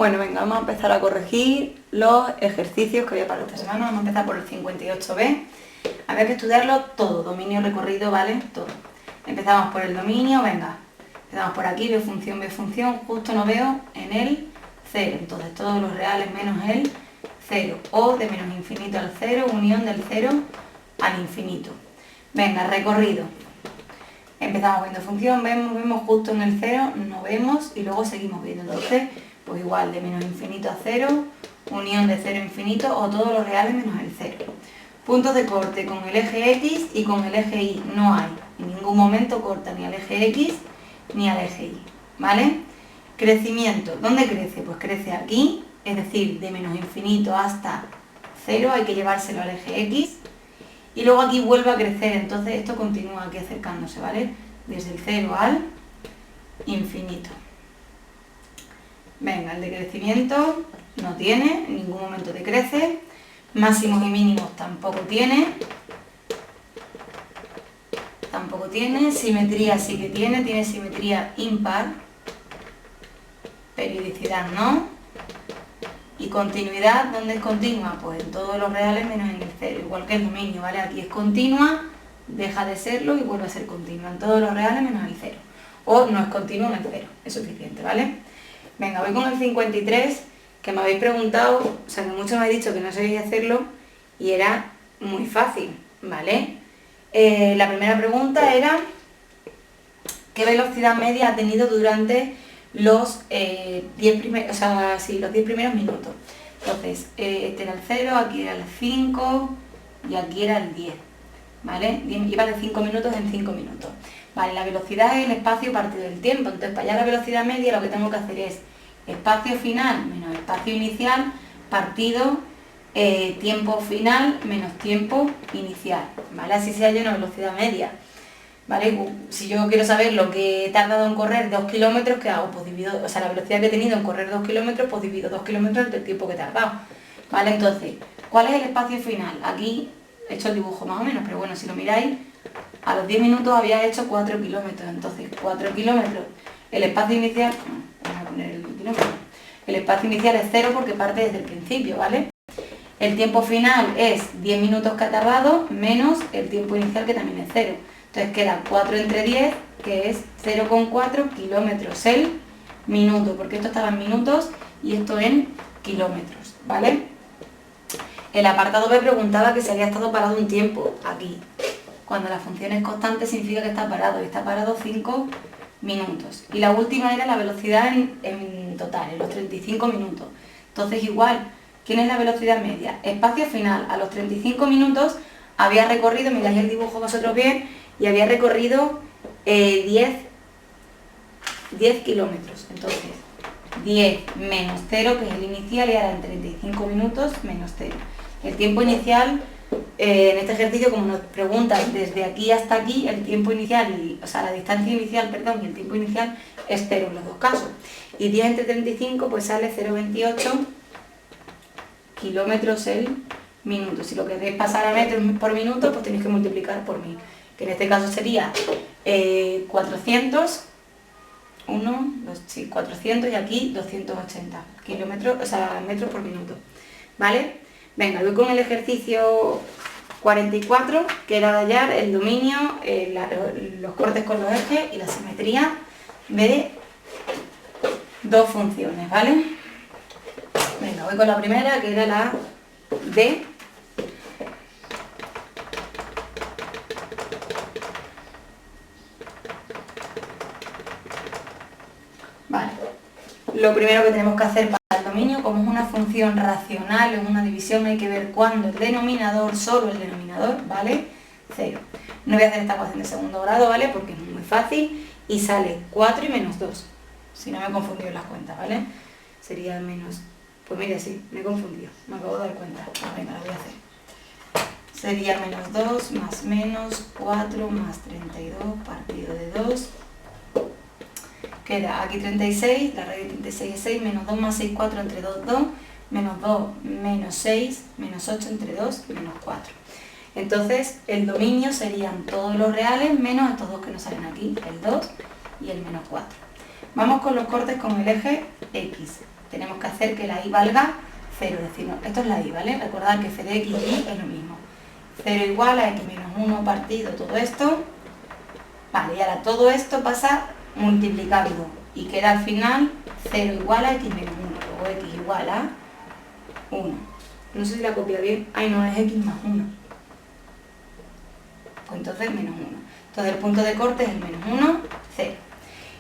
Bueno, venga, vamos a empezar a corregir los ejercicios que había para esta semana. Vamos a empezar por el 58B. Había que estudiarlo todo, dominio recorrido, ¿vale? Todo. Empezamos por el dominio, venga. Empezamos por aquí, veo función, justo no veo en el 0. Entonces todos los reales menos el 0. O de menos infinito al 0, unión del 0 al infinito. Venga, recorrido. Empezamos viendo función, vemos justo en el 0, no vemos y luego seguimos viendo. Entonces, pues igual, de menos infinito a 0, unión de 0 a infinito o todos los reales menos el 0. Puntos de corte con el eje X y con el eje Y. No hay. En ningún momento corta ni al eje X ni al eje Y. ¿Vale? Crecimiento. ¿Dónde crece? Pues crece aquí, es decir, de menos infinito hasta 0 hay que llevárselo al eje X. Y luego aquí vuelve a crecer, entonces esto continúa aquí acercándose, ¿vale? Desde el 0 al infinito. Venga, el de crecimiento no tiene, en ningún momento decrece. Máximos y mínimos tampoco tiene. Tampoco tiene. Simetría sí que tiene simetría impar. Periodicidad no. Y continuidad, ¿dónde es continua? Pues en todos los reales menos en el 0, igual que el dominio, ¿vale? Aquí es continua, deja de serlo y vuelve a ser continua. En todos los reales menos el 0. O no es continua en el 0, es suficiente, ¿vale? Venga, voy con el 53, que me habéis preguntado, o sea, que muchos me habéis dicho que no sabéis hacerlo, y era muy fácil, ¿vale? La primera pregunta era, ¿qué velocidad media ha tenido durante los 10 primeros minutos? Entonces, este era el 0, aquí era el 5 y aquí era el 10, ¿vale? Iba de 5 minutos en 5 minutos. Vale, la velocidad es el espacio partido del tiempo, entonces para hallar la velocidad media lo que tengo que hacer es espacio final menos espacio inicial partido tiempo final menos tiempo inicial, ¿vale? Así se halla una velocidad media, ¿vale? Si yo quiero saber lo que he tardado en correr 2 kilómetros, ¿qué hago? Pues divido, o sea, la velocidad que he tenido en correr 2 kilómetros, pues divido 2 kilómetros entre el tiempo que he tardado, ¿vale? Entonces, ¿cuál es el espacio final? Aquí he hecho el dibujo más o menos, pero bueno, si lo miráis, a los 10 minutos había hecho 4 kilómetros, entonces 4 kilómetros, el espacio inicial, vamos a poner el kilómetro, el espacio inicial es 0 porque parte desde el principio, ¿vale? El tiempo final es 10 minutos que ha tardado menos el tiempo inicial que también es 0. Entonces queda 4 entre 10, que es 0,4 kilómetros el minuto, porque esto estaba en minutos y esto en kilómetros, ¿vale? El apartado B preguntaba que si había estado parado un tiempo, aquí. Cuando la función es constante significa que está parado, y está parado 5 minutos. Y la última era la velocidad en total, en los 35 minutos. Entonces igual, ¿quién es la velocidad media? Espacio final, a los 35 minutos había recorrido, miráis el dibujo vosotros bien, y había recorrido 10 kilómetros. Entonces, 10 menos 0, que es el inicial, y ahora en 35 minutos menos 0. El tiempo inicial, en este ejercicio, como nos preguntan desde aquí hasta aquí, el tiempo inicial, o sea, la distancia inicial, perdón, y el tiempo inicial es 0 en los dos casos. Y 10 entre 35, pues sale 0,28 kilómetros el minuto. Si lo queréis pasar a metros por minuto, pues tenéis que multiplicar por 1000. Que en este caso sería 400, 400 y aquí 280 kilómetros, o sea, metros por minuto, ¿vale? Venga, voy con el ejercicio 44, que era de hallar el dominio, los cortes con los ejes y la simetría de dos funciones, ¿vale? Venga, voy con la primera, que era la D. Vale, lo primero que tenemos que hacer para el dominio, como es una función racional, es una división, hay que ver cuándo el denominador, solo el denominador, ¿vale? 0. No voy a hacer esta ecuación de segundo grado, ¿vale? Porque es muy fácil y sale 4 y menos 2, si no me he confundido en las cuentas, ¿vale? Sería menos, pues mire, sí, me he confundido, me acabo de dar cuenta. Venga, la voy a hacer. Sería menos 2 más menos 4 más 32 partido de 2. Queda aquí 36, la raíz de 36 es 6, menos 2 más 6, 4 entre 2, 2, menos 2, menos 6, menos 8 entre 2, menos 4. Entonces, el dominio serían todos los reales menos estos dos que nos salen aquí, el 2 y el menos 4. Vamos con los cortes con el eje X. tenemos que hacer que la y valga 0, es decir, no, esto es la y, ¿vale? Recordad que f de x y y es lo mismo. 0 igual a x menos 1 partido todo esto. Vale, y ahora todo esto pasa multiplicando y queda al final 0 igual a x menos 1, luego x igual a 1. No sé si la copia bien. Ay, no, es x más 1. Pues entonces menos 1. Entonces el punto de corte es el menos 1, 0.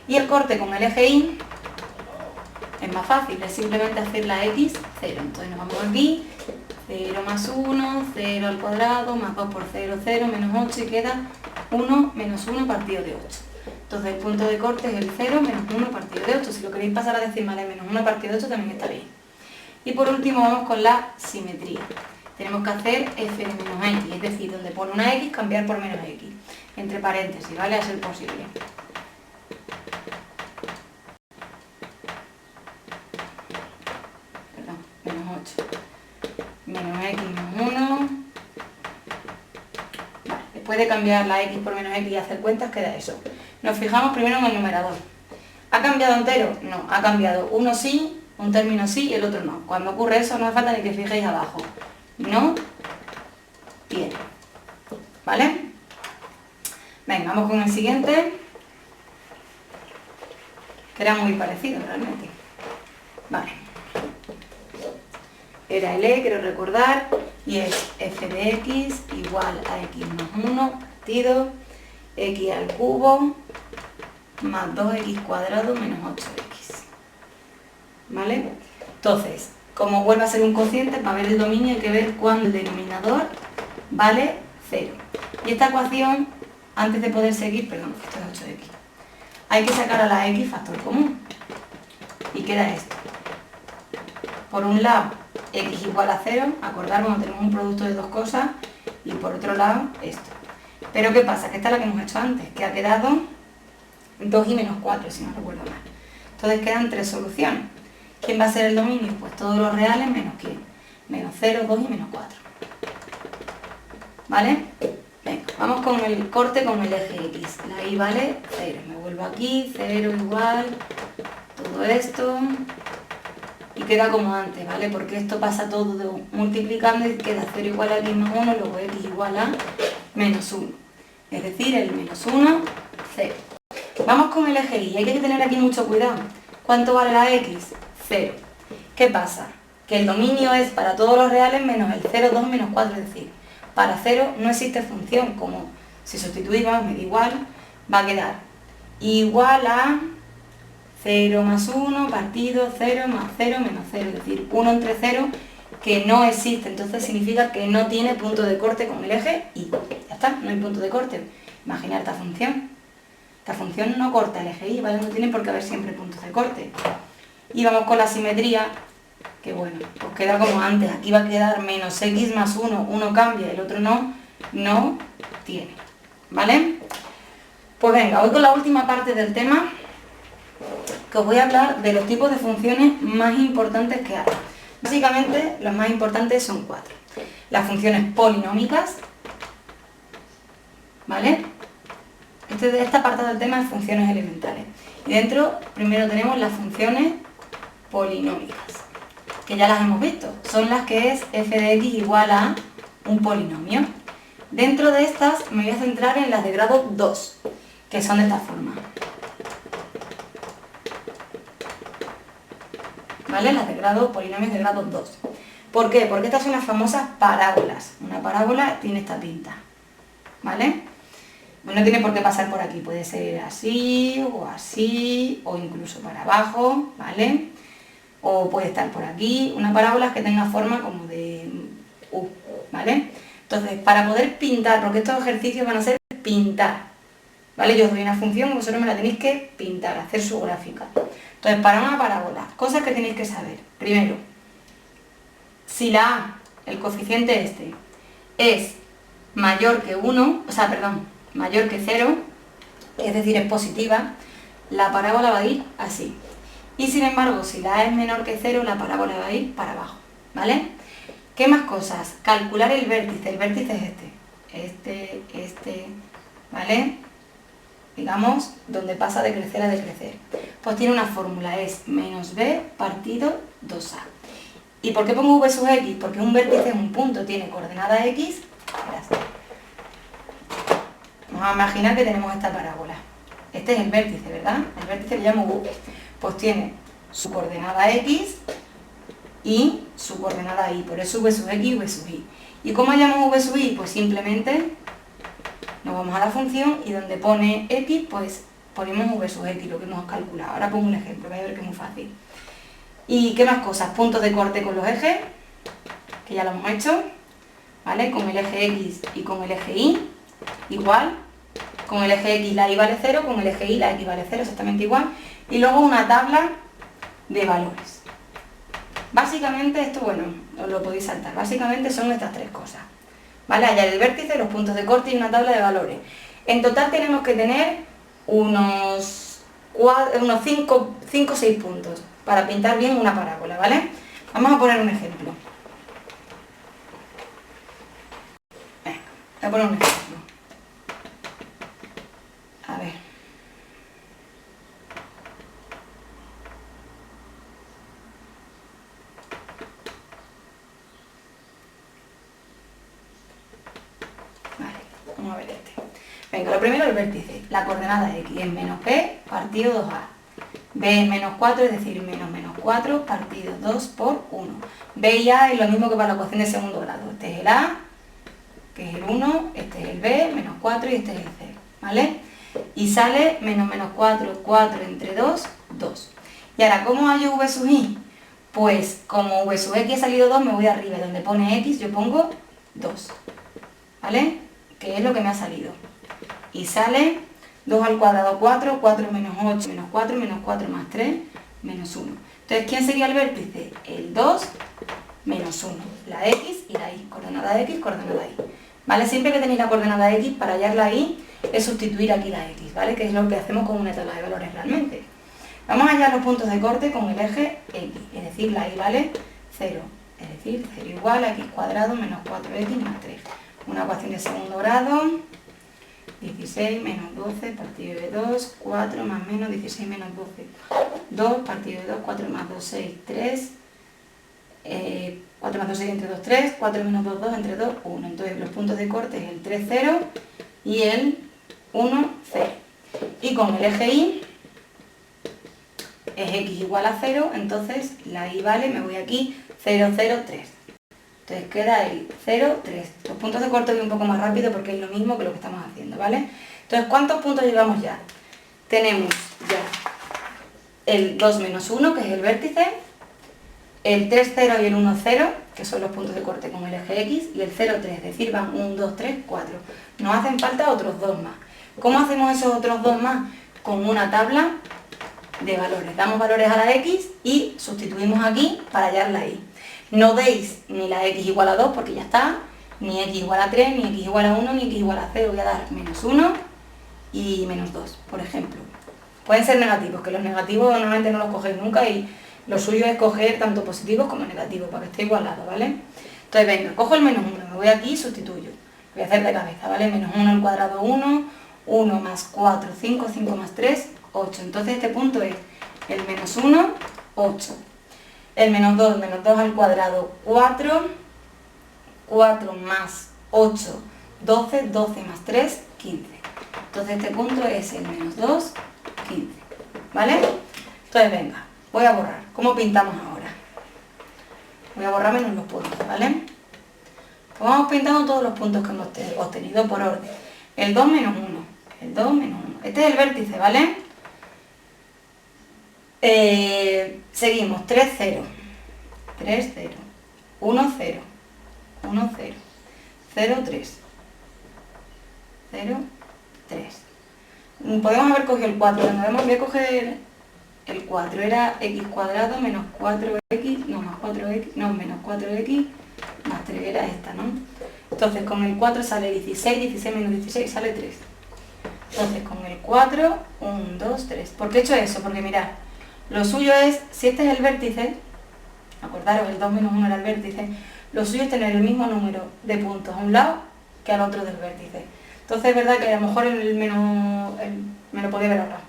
Y el corte con el eje y es más fácil, es simplemente hacer la x 0. Entonces nos vamos aquí, 0 más 1, 0 al cuadrado, más 2 por 0, 0, menos 8 y queda 1 menos 1 partido de 8. Entonces el punto de corte es el 0 menos 1 partido de 8. Si lo queréis pasar a decimales menos 1 partido de 8 también está bien. Y por último vamos con la simetría. Tenemos que hacer f de menos x, es decir, donde pone una x, cambiar por menos x. Entre paréntesis, ¿vale? A ser posible. Perdón, menos 8. Menos x menos 1. Vale, después de cambiar la x por menos x y hacer cuentas, queda eso. Nos fijamos primero en el numerador. ¿Ha cambiado entero? No, ha cambiado uno sí, un término sí y el otro no. Cuando ocurre eso no hace falta ni que fijéis abajo. No tiene. ¿Vale? Venga, vamos con el siguiente, que era muy parecido realmente. Vale. Era el e, quiero recordar, y es f de x igual a x más 1 partido x al cubo más 2x cuadrado menos 8x. ¿Vale? Entonces, como vuelve a ser un cociente, para ver el dominio hay que ver cuando el denominador vale 0. Y esta ecuación, antes de poder seguir, perdón, esto es 8x, hay que sacar a la x factor común. Y queda esto. Por un lado, x igual a 0, acordar cuando tenemos un producto de dos cosas, y por otro lado, esto. Pero ¿qué pasa? Que esta es la que hemos hecho antes, que ha quedado 2 y menos 4, si no recuerdo mal. Entonces quedan tres soluciones. ¿Quién va a ser el dominio? Pues todos los reales menos ¿quién? Menos 0, 2 y menos 4. ¿Vale? Venga, vamos con el corte con el eje x. La y vale 0. Me vuelvo aquí, 0 igual, todo esto. Y queda como antes, ¿vale? Porque esto pasa todo multiplicando y queda 0 igual a x más 1, luego x igual a menos 1. Es decir, el menos 1, 0. Vamos con el eje y. Hay que tener aquí mucho cuidado. ¿Cuánto vale la x? 0. ¿Qué pasa? Que el dominio es para todos los reales menos el 0, 2, menos 4. Es decir, para 0 no existe función. Como si sustituimos, me da igual, va a quedar igual a 0 más 1 partido 0 más 0 menos 0. Es decir, 1 entre 0 que no existe. Entonces significa que no tiene punto de corte con el eje y. Ya está, no hay punto de corte. Imaginar esta función. Esta función no corta el eje y, ¿vale? No tiene por qué haber siempre puntos de corte. Y vamos con la simetría, que bueno, pues queda como antes. Aquí va a quedar menos x más 1, uno cambia, el otro no tiene. ¿Vale? Pues venga, voy con la última parte del tema, que os voy a hablar de los tipos de funciones más importantes que hay. Básicamente, los más importantes son 4. Las funciones polinómicas, ¿vale? Esta parte del tema es funciones elementales. Y dentro, primero tenemos las funciones polinómicas, que ya las hemos visto. Son las que es f de x igual a un polinomio. Dentro de estas me voy a centrar en las de grado 2, que son de esta forma. ¿Vale? Las de grado, polinomios de grado 2. ¿Por qué? Porque estas son las famosas parábolas. Una parábola tiene esta pinta. ¿Vale? No tiene por qué pasar por aquí, puede ser así, o incluso para abajo, ¿vale? O puede estar por aquí, una parábola que tenga forma como de U, ¿vale? Entonces, para poder pintar, porque estos ejercicios van a ser pintar, ¿vale? Yo os doy una función y vosotros me la tenéis que pintar, hacer su gráfica. Entonces, para una parábola, cosas que tenéis que saber. Primero, si la A, el coeficiente este, es mayor que 1, mayor que 0, es decir, es positiva, la parábola va a ir así. Y sin embargo, si la A es menor que 0, la parábola va a ir para abajo, ¿vale? ¿Qué más cosas? Calcular el vértice es este, ¿vale? digamos, donde pasa de crecer a decrecer. Pues tiene una fórmula, es menos b partido 2a. ¿Y por qué pongo v sub x? Porque un vértice es un punto, tiene coordenada x. Vamos a imaginar que tenemos esta parábola. Este es el vértice, ¿verdad? El vértice le llamo u. Pues tiene su coordenada x y su coordenada y, por eso v sub x y v sub y. ¿Y cómo hallamos v sub y? Pues simplemente nos vamos a la función y donde pone x, pues ponemos v sub x, lo que hemos calculado. Ahora pongo un ejemplo, vais a ver que es muy fácil. ¿Y qué más cosas? Puntos de corte con los ejes, que ya lo hemos hecho, ¿vale? Con el eje x y con el eje y, igual. Con el eje x la y vale 0, con el eje y la x vale 0, exactamente igual. Y luego una tabla de valores. Básicamente esto, bueno, os lo podéis saltar. Básicamente son estas tres cosas. ¿Vale? Hallar el vértice, los puntos de corte y una tabla de valores. En total tenemos que tener unos 5 o 6 puntos para pintar bien una parábola, ¿vale? Vamos a poner un ejemplo. Venga, voy a poner un ejemplo. A ver. Vale, vamos a ver este. Venga, lo primero el vértice. La coordenada x es menos b partido 2a. b es menos 4, es decir, menos 4 partido 2 por 1. b y a es lo mismo que para la ecuación de segundo grado. Este es el a, que es el 1, este es el b, menos 4 y este es el c, ¿vale? Y sale menos 4, 4 entre 2, 2. Y ahora, ¿cómo hallo v sub i? Pues como v sub x ha salido 2, me voy arriba, donde pone x yo pongo 2, ¿vale? Que es lo que me ha salido. Y sale 2 al cuadrado 4, 4 menos 8, menos 4 más 3, menos 1. Entonces, ¿quién sería el vértice? El 2 menos 1. La x y la y. Coordenada x, coordenada y. ¿Vale? Siempre que tenéis la coordenada x, para hallar la y, es sustituir aquí la x, ¿vale? Que es lo que hacemos con una tabla de valores realmente. Vamos a hallar los puntos de corte con el eje x, es decir, la y vale 0. Es decir, 0 igual a x cuadrado menos 4x más 3. Una ecuación de segundo grado, 16 menos 12 partido de 2, 4 más menos 16 menos 12. 2 partido de 2, 4 más 2, 6, 3. 4 más 2, 6 entre 2, 3. 4 menos 2, 2 entre 2, 1. Entonces los puntos de corte es el 3, 0 y el 1, 0. Y con el eje y es x igual a 0, entonces la y vale, me voy aquí, 0, 0, 3. Entonces queda el 0, 3. Los puntos de corte voy un poco más rápido porque es lo mismo que lo que estamos haciendo, ¿vale? Entonces, ¿cuántos puntos llevamos ya? Tenemos ya el 2 menos 1, que es el vértice, el 3, 0 y el 1, 0, que son los puntos de corte con el eje x, y el 0, 3, es decir, van 1, 2, 3, 4. Nos hacen falta otros 2 más. ¿Cómo hacemos esos otros 2 más? Con una tabla de valores. Damos valores a la x y sustituimos aquí para hallar la y. No deis ni la x igual a 2 porque ya está, ni x igual a 3, ni x igual a 1, ni x igual a 0. Voy a dar menos 1 y menos 2, por ejemplo. Pueden ser negativos, que los negativos normalmente no los cogéis nunca y lo suyo es coger tanto positivos como negativos para que esté igualado, ¿vale? Entonces, venga, cojo el menos 1, me voy aquí y sustituyo. Voy a hacer de cabeza, ¿vale? Menos 1 al cuadrado 1, 1 más 4, 5, 5 más 3, 8. Entonces este punto es el menos 1, 8. El menos 2 al cuadrado, 4, 4 más 8, 12, 12 más 3, 15. Entonces este punto es el menos 2, 15. ¿Vale? Entonces venga, voy a borrar. ¿Cómo pintamos ahora? Voy a borrar menos los puntos, ¿vale? Pues vamos pintando todos los puntos que hemos obtenido por orden. El 2 menos 1, el 2 menos 1. Este es el vértice, ¿vale? Seguimos, 3, 0, 3, 0, 1, 0, 1, 0, 0, 3, 0, 3. Podemos haber cogido el 4, cuando vemos voy a coger el 4, era x cuadrado menos 4x, no, más 4x, no, menos 4x, más 3, era esta, ¿no? Entonces con el 4 sale 16, 16 menos 16 sale 3. Entonces con el 4, 1, 2, 3. ¿Por qué he hecho eso? Porque mirad, lo suyo es, si este es el vértice, acordaros, el 2 menos 1 era el vértice, lo suyo es tener el mismo número de puntos a un lado que al otro del vértice. Entonces es verdad que a lo mejor me lo podría haber ahorrado.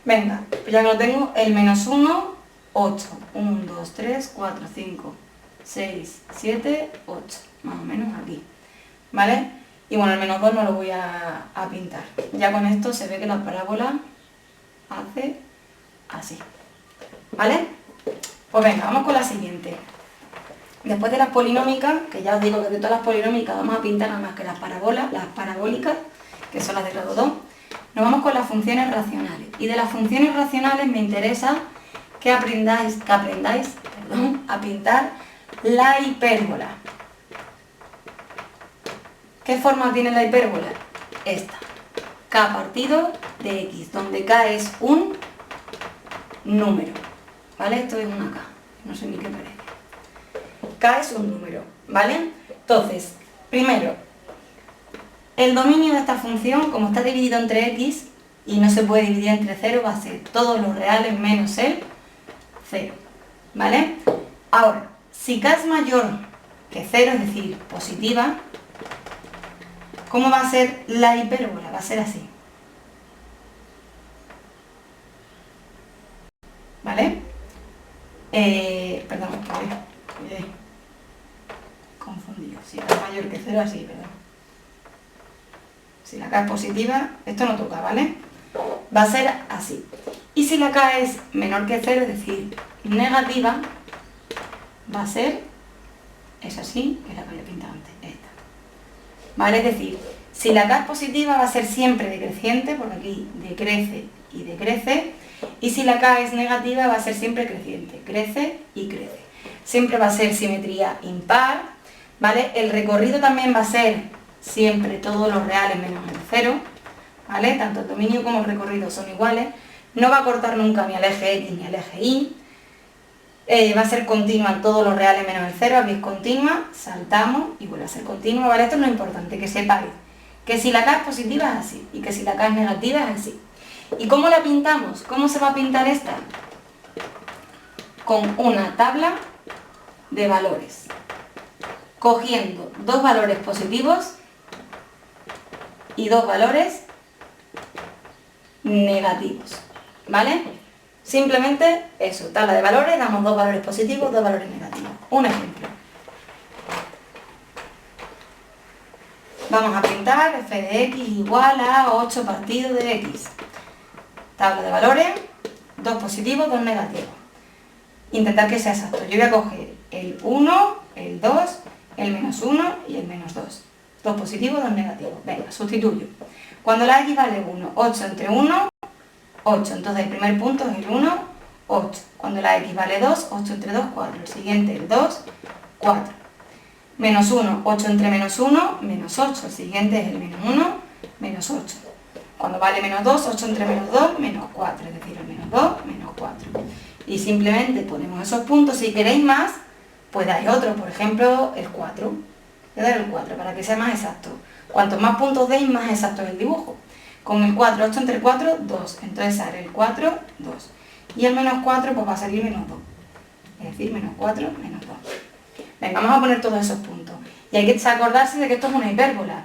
Venga, pues ya que lo tengo, el menos 1, 8. 1, 2, 3, 4, 5, 6, 7, 8. Más o menos aquí. ¿Vale? Y bueno, el menos 2 no lo voy a pintar. Ya con esto se ve que la parábola hace así. ¿Vale? Pues venga, vamos con la siguiente. Después de las polinómicas, que ya os digo que de todas las polinómicas vamos a pintar nada más que las parabólicas, que son las de grado 2, nos vamos con las funciones racionales. Y de las funciones racionales me interesa que aprendáis a pintar la hipérbola. ¿Qué forma tiene la hipérbola? Esta. K partido de X, donde K es un número. ¿Vale? Esto es una K. No sé ni qué parece. K es un número. ¿Vale? Entonces, primero, el dominio de esta función, como está dividido entre X y no se puede dividir entre 0, va a ser todos los reales menos el 0. ¿Vale? Ahora, si K es mayor que 0, es decir, positiva, ¿cómo va a ser la hipérbola? Va a ser así. ¿Vale? Perdón, confundido. Si K es mayor que 0, así, perdón. Si la K es positiva, esto no toca, ¿vale? Va a ser así. Y si la K es menor que 0, es decir, negativa, va a ser, es así, que es la que había pintado antes, esta. ¿Vale? Es decir, si la K es positiva va a ser siempre decreciente, porque aquí decrece y decrece, y si la K es negativa va a ser siempre creciente, crece y crece. Siempre va a ser simetría impar, ¿vale? El recorrido también va a ser siempre todos los reales menos el 0, ¿vale? Tanto el dominio como el recorrido son iguales. No va a cortar nunca ni al eje X ni al eje Y. Va a ser continua en todos los reales menos el 0, aquí es continua, saltamos y vuelve a ser continua, ¿vale? Esto es lo importante, que sepáis que si la K es positiva es así y que si la K es negativa es así. ¿Y cómo la pintamos? ¿Cómo se va a pintar esta? Con una tabla de valores, cogiendo dos valores positivos y dos valores negativos, ¿vale? Simplemente eso, tabla de valores, damos dos valores positivos, dos valores negativos. Un ejemplo. Vamos a pintar f de x igual a 8 partido de x. Tabla de valores, dos positivos, dos negativos. Intentar que sea exacto. Yo voy a coger el 1, el 2, el menos 1 y el menos 2. Dos positivos, dos negativos. Venga, sustituyo. Cuando la x vale 1, 8 entre 1, 8. Entonces el primer punto es el 1, 8. Cuando la x vale 2, 8 entre 2, 4. El siguiente, el 2, 4. Menos 1, 8 entre menos 1, menos 8. El siguiente es el menos 1, menos 8. Cuando vale menos 2, 8 entre menos 2, menos 4. Es decir, el menos 2, menos 4. Y simplemente ponemos esos puntos. Si queréis más, pues dais otro. Por ejemplo, el 4. Voy a dar el 4 para que sea más exacto. Cuantos más puntos deis, más exacto es el dibujo. Con el 4, 8 entre 4, 2. Entonces sale el 4, 2. Y el menos 4, pues va a salir menos 2. Es decir, menos 4, menos 2. Venga, vamos a poner todos esos puntos. Y hay que acordarse de que esto es una hipérbola.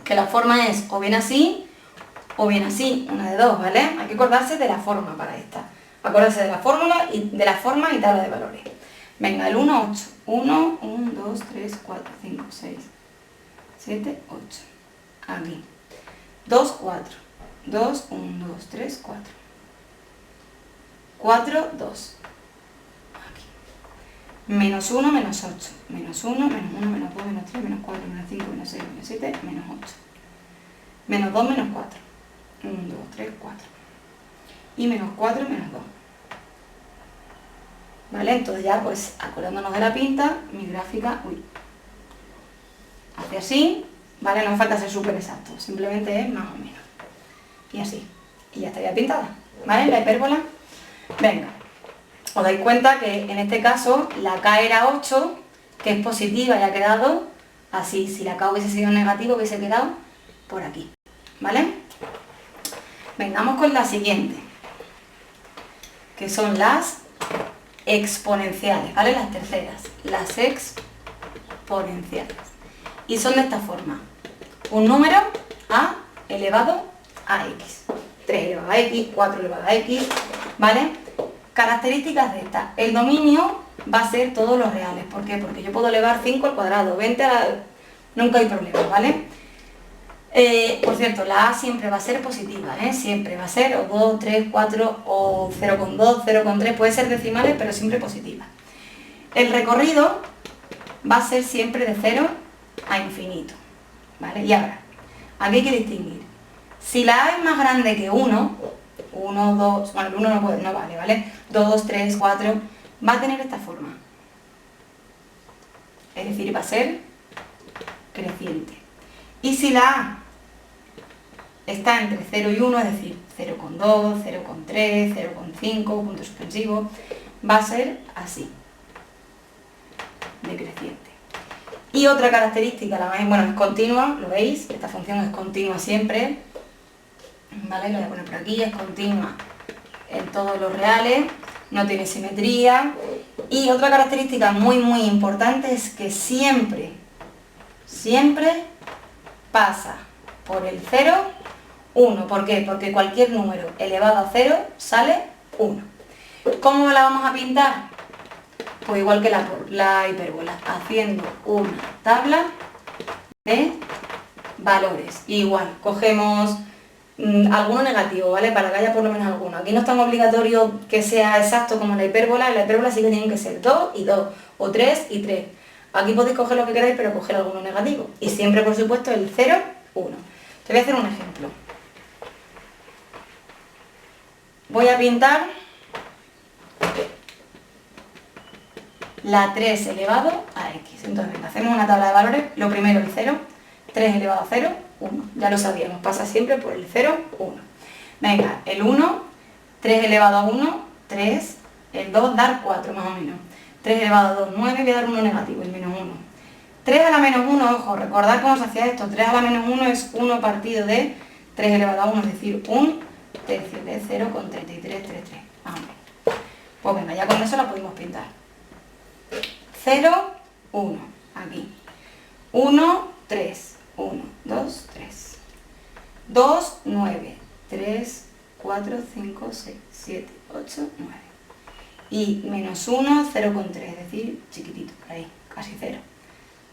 Que la forma es o bien así, una de dos, ¿vale? Hay que acordarse de la forma para esta. Acordarse de la fórmula y de la forma y tabla de valores. Venga, el 1, 8. 1, 1, 2, 3, 4, 5, 6, 7, 8. Aquí. 2, 4. 2, 1, 2, 3, 4. 4, 2. Aquí. Menos 1, menos 8. Menos 1, menos 1, menos 2, menos 3, menos 4, menos 5, menos 6, menos 7, menos 8. Menos 2, menos 4. 1, 2, 3, 4. Y menos 4, menos 2. ¿Vale? Entonces ya, pues, acordándonos de la pinta, mi gráfica, hace así, ¿vale? No falta ser súper exacto, simplemente es más o menos. Y así. Y ya estaría pintada, ¿vale? La hipérbola. Venga. Os dais cuenta que en este caso la K era 8, que es positiva y ha quedado así. Si la K hubiese sido negativa, hubiese quedado por aquí, ¿vale? Venga, vamos con la siguiente, que son las exponenciales, ¿vale? Las terceras, las exponenciales. Y son de esta forma. Un número a elevado a x. 3 elevado a x, 4 elevado a x, ¿vale? Características de esta. El dominio va a ser todos los reales. ¿Por qué? Porque yo puedo elevar 5 al cuadrado, 20 a la... Nunca hay problema, ¿vale? Por cierto, la A siempre va a ser positiva, ¿eh? Siempre va a ser o 2, 3, 4 o 0,2, 0,3, puede ser decimales, pero siempre positiva. El recorrido va a ser siempre de 0 a infinito, ¿vale? Y ahora, aquí hay que distinguir. Si la A es más grande que 1, 1, 2, bueno, el 1 no puede, no vale, ¿vale? 2, 3, 4, va a tener esta forma. Es decir, va a ser creciente. Y si la A está entre 0 y 1, es decir, 0,2, 0,3, 0,5, punto suspensivo, va a ser así, decreciente. Y otra característica, bueno, es continua, lo veis, esta función es continua siempre, ¿vale? Lo voy a poner por aquí, es continua en todos los reales, no tiene simetría. Y otra característica muy importante es que siempre pasa por el 0, 1. ¿Por qué? Porque cualquier número elevado a 0 sale 1. ¿Cómo la vamos a pintar? Pues igual que la hipérbola, haciendo una tabla de valores. Igual, cogemos alguno negativo, ¿vale? Para que haya por lo menos alguno. Aquí no es tan obligatorio que sea exacto como en la hipérbola sí que tienen que ser 2 y 2, o 3 y 3. Aquí podéis coger lo que queráis, pero coger alguno negativo. Y siempre, por supuesto, el 0, 1. Te voy a hacer un ejemplo. Voy a pintar la 3 elevado a x. Entonces, venga, hacemos una tabla de valores. Lo primero, el 0. 3 elevado a 0, 1. Ya lo sabíamos, pasa siempre por el 0, 1. Venga, el 1, 3 elevado a 1, 3. El 2, dar 4 más o menos. 3 elevado a 2, 9. Voy a dar uno negativo, el menos 1. 3 a la menos 1, ojo, recordad cómo se hacía esto. 3 a la menos 1 es 1 partido de 3 elevado a 1, es decir, 1 tercio de 0,3333. Vamos. Pues venga, ya con eso la podemos pintar. 0, 1, aquí. 1, 3, 1, 2, 3. 2, 9, 3, 4, 5, 6, 7, 8, 9. Y menos 1, 0,3, es decir, chiquitito, por ahí, casi 0.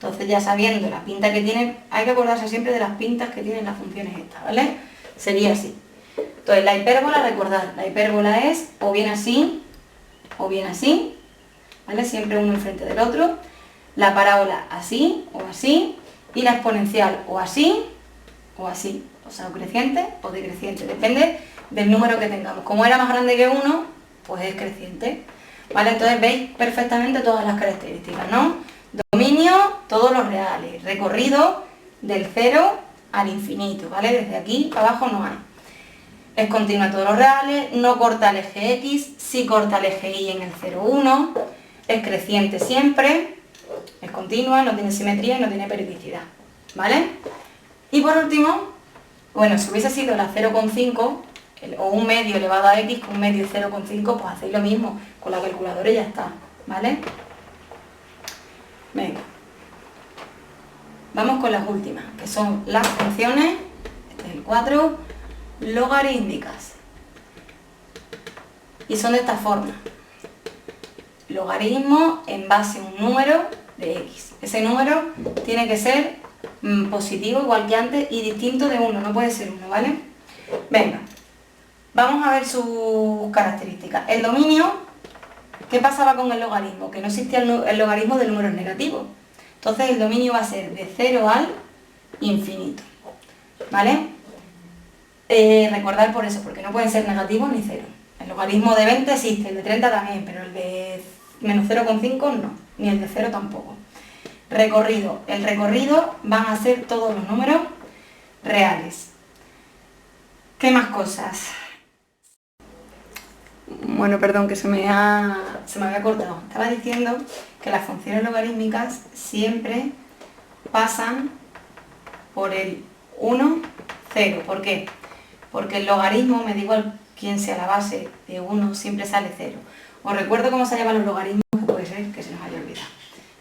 Entonces ya sabiendo la pinta que tiene, hay que acordarse siempre de las pintas que tienen las funciones estas, ¿vale? Sería así. Entonces la hipérbola, recordad, la hipérbola es o bien así, ¿vale? Siempre uno enfrente del otro. La parábola así o así, y la exponencial o así o así, o sea, o creciente o decreciente, depende del número que tengamos. Como era más grande que 1, pues es creciente, ¿vale? Entonces veis perfectamente todas las características, ¿no? Dominio, todos los reales, recorrido del 0 al infinito, ¿vale? Desde aquí para abajo no hay. Es continua en todos los reales, no corta el eje X, sí corta el eje Y en el 0, 1, es creciente siempre, es continua, no tiene simetría y no tiene periodicidad, ¿vale? Y por último, bueno, si hubiese sido la 0,5 o un medio elevado a X con un medio 0,5, pues hacéis lo mismo con la calculadora y ya está, ¿vale? Venga, vamos con las últimas, que son las funciones, este es el 4, logarítmicas. Y son de esta forma. Logaritmo en base a un número de x. Ese número tiene que ser positivo igual que antes y distinto de 1, no puede ser 1, ¿vale? Venga, vamos a ver sus características. El dominio, ¿qué pasaba con el logaritmo? Que no existía el logaritmo de números negativos. Entonces el dominio va a ser de 0 al infinito, ¿vale? Recordar por eso, porque no pueden ser negativos ni 0. El logaritmo de 20 existe, el de 30 también, pero el de menos 0,5 no, ni el de 0 tampoco. Recorrido. El recorrido van a ser todos los números reales. ¿Qué más cosas? Bueno, perdón, que se me había cortado. Estaba diciendo que las funciones logarítmicas siempre pasan por el 1, 0. ¿Por qué? Porque el logaritmo, me da igual quién sea la base de 1, siempre sale 0. Os recuerdo cómo se llaman los logaritmos, que puede ser que se nos haya olvidado.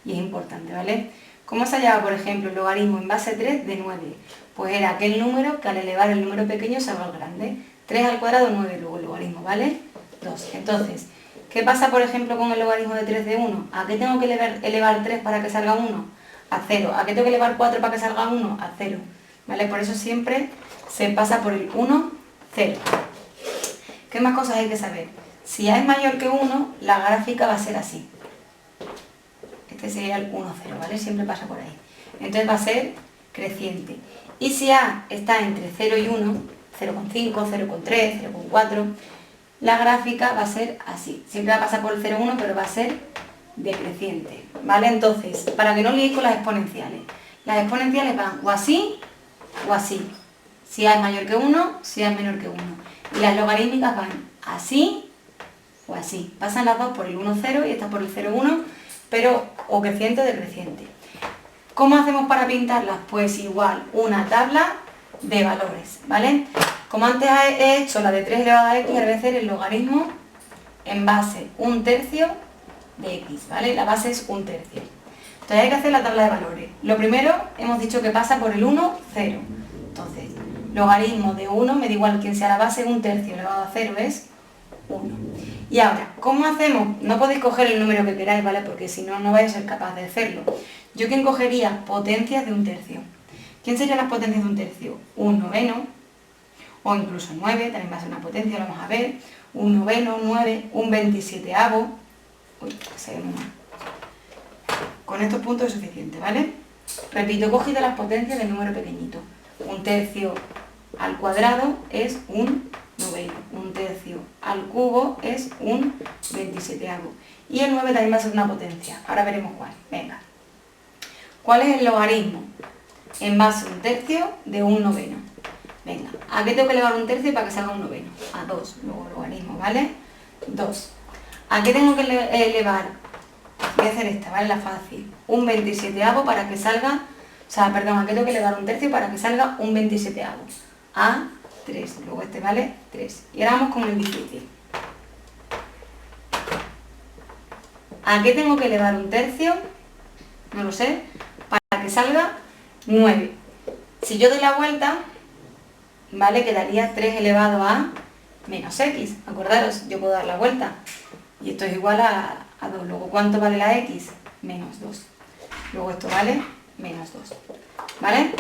Y es importante, ¿vale? ¿Cómo se llama, por ejemplo, el logaritmo en base 3 de 9? Pues era aquel número que al elevar el número pequeño salga al grande. 3 al cuadrado, 9, luego el logaritmo, ¿vale? 2. Entonces, ¿qué pasa, por ejemplo, con el logaritmo de 3 de 1? ¿A qué tengo que elevar 3 para que salga 1? A 0. ¿A qué tengo que elevar 4 para que salga 1? A 0. ¿Vale? Por eso siempre se pasa por el 1, 0. ¿Qué más cosas hay que saber? Si A es mayor que 1, la gráfica va a ser así. Este sería el 1, 0, ¿vale? Siempre pasa por ahí. Entonces va a ser creciente. Y si A está entre 0 y 1, 0,5, 0,3, 0,4, la gráfica va a ser así. Siempre va a pasar por el 0,1, pero va a ser decreciente, ¿vale? Entonces, para que no liéis con las exponenciales. Las exponenciales van o así o así. Si A es mayor que 1, si A es menor que 1. Y las logarítmicas van así o así. Pasan las dos por el 1, 0 y esta por el 0, 1, pero o creciente o decreciente. ¿Cómo hacemos para pintarlas? Pues igual, una tabla de valores, ¿vale? Como antes he hecho la de 3 elevado a x, ahora voy a hacer el logaritmo en base 1/3 de x, ¿vale? La base es 1/3. Entonces hay que hacer la tabla de valores. Lo primero, hemos dicho que pasa por el 1, 0. Entonces, logaritmo de 1, me da igual quién sea la base, 1/3 elevado a 0 es 1. Y ahora, ¿cómo hacemos? No podéis coger el número que queráis, ¿vale? Porque si no, no vais a ser capaz de hacerlo. Yo, ¿quién cogería? Potencias de 1/3. ¿Quién serían las potencias de 1/3? 1/9, o incluso 9, también va a ser una potencia, lo vamos a ver. 1/9, 9, 1/27. Uy, se ve muy mal. Con estos puntos es suficiente, ¿vale? Repito, he cogido las potencias del número pequeñito. 1/3 al cuadrado es 1/9. 1/3 al cubo es 1/27. Y el 9 también va a ser una potencia. Ahora veremos cuál. Venga. ¿Cuál es el logaritmo? En base a 1/3 de 1/9. Venga, ¿a qué tengo que elevar 1/3 para que salga 1/9? A 2, luego logaritmo, ¿vale? 2. ¿A qué tengo que elevar? Voy a hacer esta, ¿vale? La fácil. 1/27 para que salga, ¿a qué tengo que elevar 1/3 para que salga 1/27? A 3, luego este vale 3. Y ahora vamos con el difícil. ¿A qué tengo que elevar 1/3? No lo sé, para que salga 9. Si yo doy la vuelta, ¿vale? Quedaría 3 elevado a menos x. Acordaros, yo puedo dar la vuelta. Y esto es igual a 2. Luego, ¿cuánto vale la x? Menos 2. Luego esto vale menos 2. ¿Vale?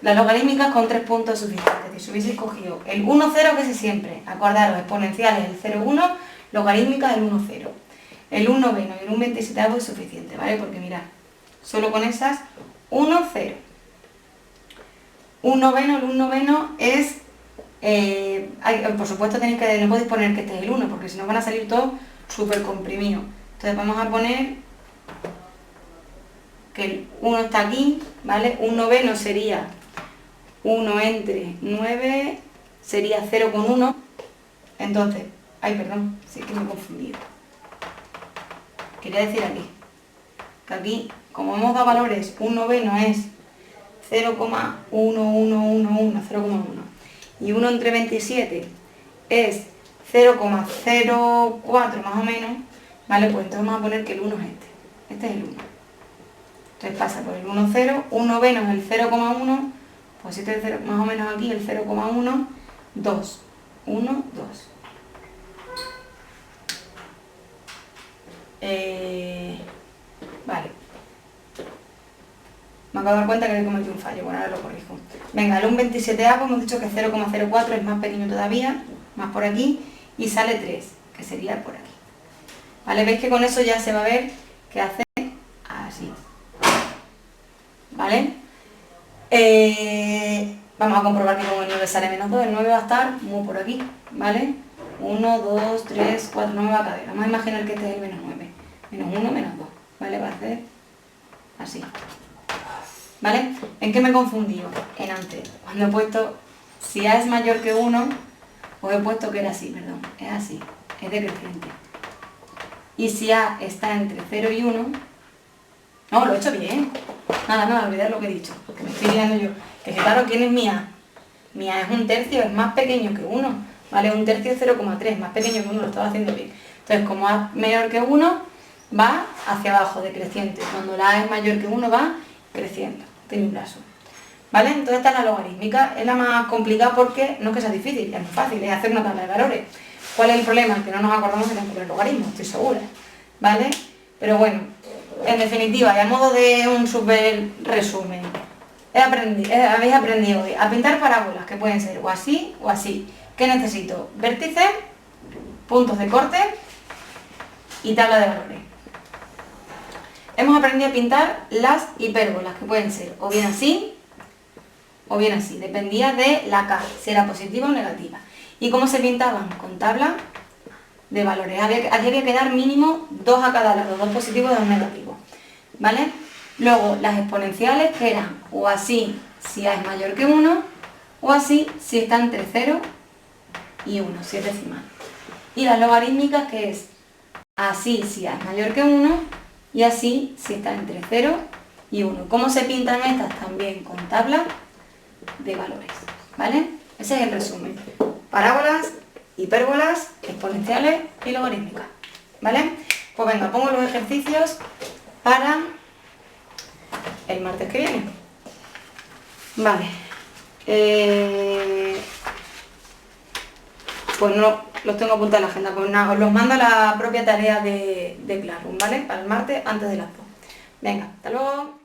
Las logarítmicas con 3 puntos suficientes. Si hubieseis cogido el 1, 0, que es siempre. Acordaros, exponenciales el 0, 1, logarítmicas el 1, 0. El 1/9 y el 1/27 es suficiente, ¿vale? Porque mirad, solo con esas 1, 0. 1/9, el 1/9 es... por supuesto tenéis que, no podéis poner que este es el 1, porque si no van a salir todos súper comprimidos. Entonces vamos a poner que el 1 está aquí, ¿vale? 1/9 sería 1 entre 9, sería 0,1. Entonces, perdón, sí que me he confundido. Quería decir aquí, que aquí, como hemos dado valores, 1/9 es 0,1111, 0,1. Y 1 entre 27 es 0,04 más o menos, ¿vale? Pues entonces vamos a poner que el 1 es este. Este es el 1. Entonces pasa por el 1, 0, 1/9 es el 0,1, pues este es el 0, más o menos aquí el 0,1, 2. 1, 2. Vale. Me acabo de dar cuenta que he cometido un fallo, bueno, ahora lo corrijo. Venga, el 1/27 hemos dicho que 0,04 es más pequeño todavía, más por aquí, y sale 3, que sería por aquí. ¿Vale? ¿Veis que con eso ya se va a ver que hace así? ¿Vale? Vamos a comprobar que con el 9 sale menos 2, el 9 va a estar muy por aquí, ¿vale? 1, 2, 3, 4, 9 va a caber. Vamos a imaginar que este es el menos 9. Menos 1, menos 2, ¿vale? Va a hacer así. ¿Vale? ¿En qué me he confundido? En antes. Cuando he puesto, si A es mayor que 1, os he puesto que era así, perdón. Es así, es decreciente. Y si A está entre 0 y 1, no, lo he hecho bien. Nada, olvidad lo que he dicho, porque me estoy liando yo. Que claro, ¿quién es mi A? Mi A es 1/3, es más pequeño que 1. ¿Vale? 1/3 es 0,3, más pequeño que 1, lo estaba haciendo bien. Entonces, como A es menor que 1, va hacia abajo, decreciente. Cuando la A es mayor que 1, va creciendo. Tenéis un brazo. ¿vale? Entonces esta es la logarítmica, es la más complicada porque no es que sea difícil, es muy fácil, es hacer una tabla de valores. ¿Cuál es el problema? Que no nos acordamos de calcular el logaritmo, estoy segura, ¿vale? Pero bueno, en definitiva, y a modo de un súper resumen, habéis aprendido hoy a pintar parábolas, que pueden ser o así o así. ¿Qué necesito? Vértices, puntos de corte y tabla de valores. Hemos aprendido a pintar las hipérbolas, que pueden ser o bien así, dependía de la K, si era positiva o negativa. ¿Y cómo se pintaban? Con tabla de valores. Aquí había que dar mínimo 2 a cada lado, 2 positivos y 2 negativos, ¿vale? Luego las exponenciales, que eran o así si A es mayor que 1, o así si está entre 0 y 1, si es decimal. Y las logarítmicas, que es así si A es mayor que 1, y así si está entre 0 y 1. ¿Cómo se pintan estas? También con tabla de valores, ¿vale? Ese es el resumen. Parábolas, hipérbolas, exponenciales y logarítmicas, ¿vale? Pues venga, pongo los ejercicios para el martes que viene. Vale. Pues no los tengo apuntados en la agenda, pues nada, os los mando a la propia tarea de Classroom, ¿vale? Para el martes antes de las 2. Venga, hasta luego.